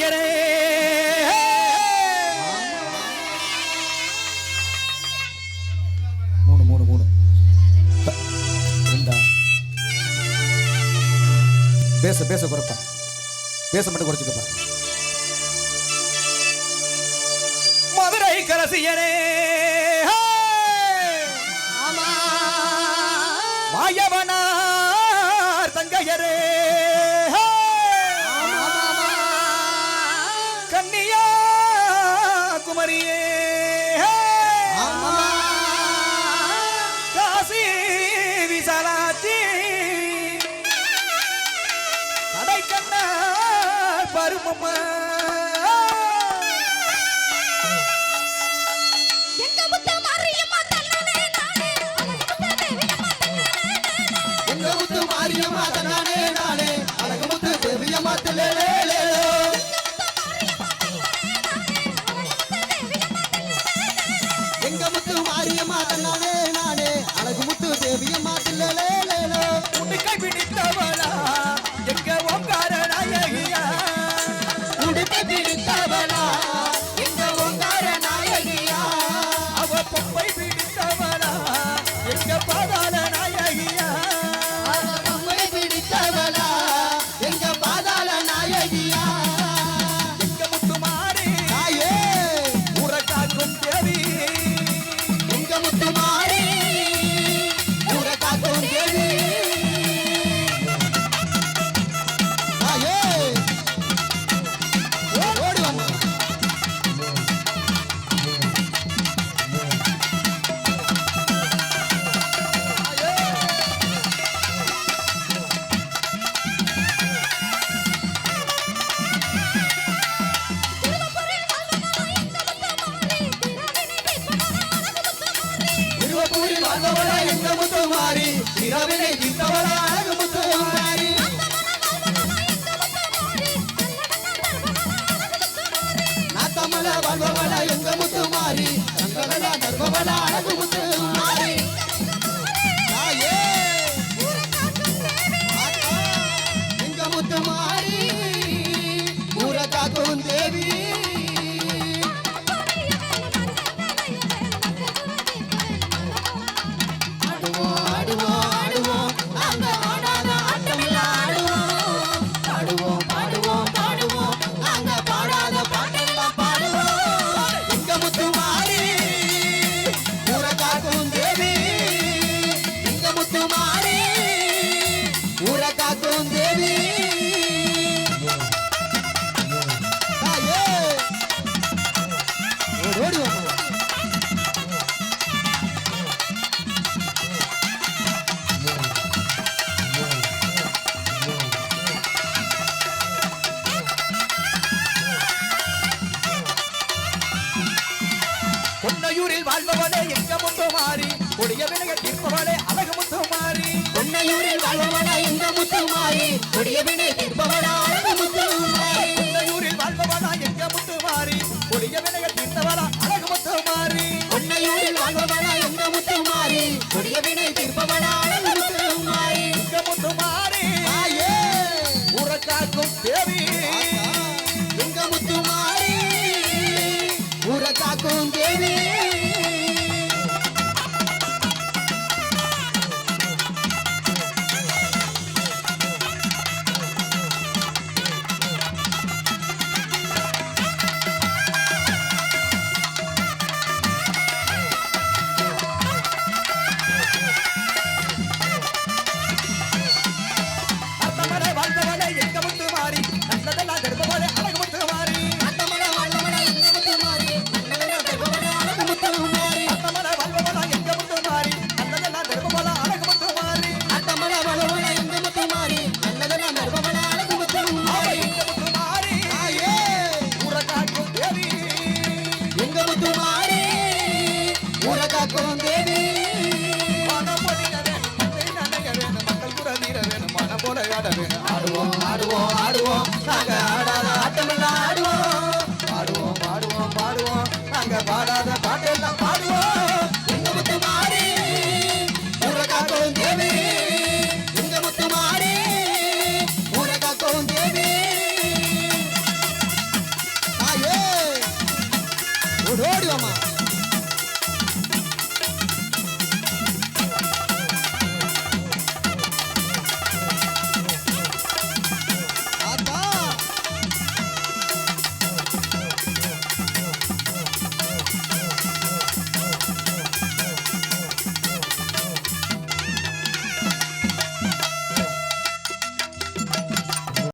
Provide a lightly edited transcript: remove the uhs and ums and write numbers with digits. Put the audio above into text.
கரசியரே மூணு மூணு மூணு ரெண்டா பேச பேச குறைப்பா பேச மட்டும் குறைச்சுக்கப்பா மதுரை கரசியரே மாயவனார் தங்கையரே கன்னியா குமரியே காசி விசாலாச்சி கடை கண்ணார் பருமம்மா பொன்னையூரில் வாழ்பவளே எங்க முத்துமாரி கொடிய வினையை தீர்ப்பவளே அழகு முத்துமாரி பொன்னையூரில் வாழ்பவளே எங்க முத்துமாரி கொடிய வினை தீர்ப்பவளே அழகு முத்துமாரி பொன்னையூரில் வாழ்பவளா எங்க முத்துமாரி கொடிய வினையை தீர்த்தவளா அழகு முத்துமாரி பொன்னையூரில் வாழ்பவளே எங்க முத்துமாரி கொடிய வினை தீர்ப்பவளே அழகு முத்துமாரி எங்க முத்துமாரி ஆயே உரக்காக்கும் தேவி எங்க முத்துமாரி உரக்காக்கும் தேவி ஆடுவோம் ஆடுவோம் ஆடுவோம் நாங்க ஆடாத ஆட்டமெல்லாம் ஆடுவோம் பாடுவோம் பாடுவோம் பாடுவோம் நாங்க பாடாத பாட்டெல்லாம் பாடுவோம் எங்க முத்துமாரி உரகாக்கும் தேவி எங்க முத்துமாரி உரகாக்கும் தேவி ஓடி வாமா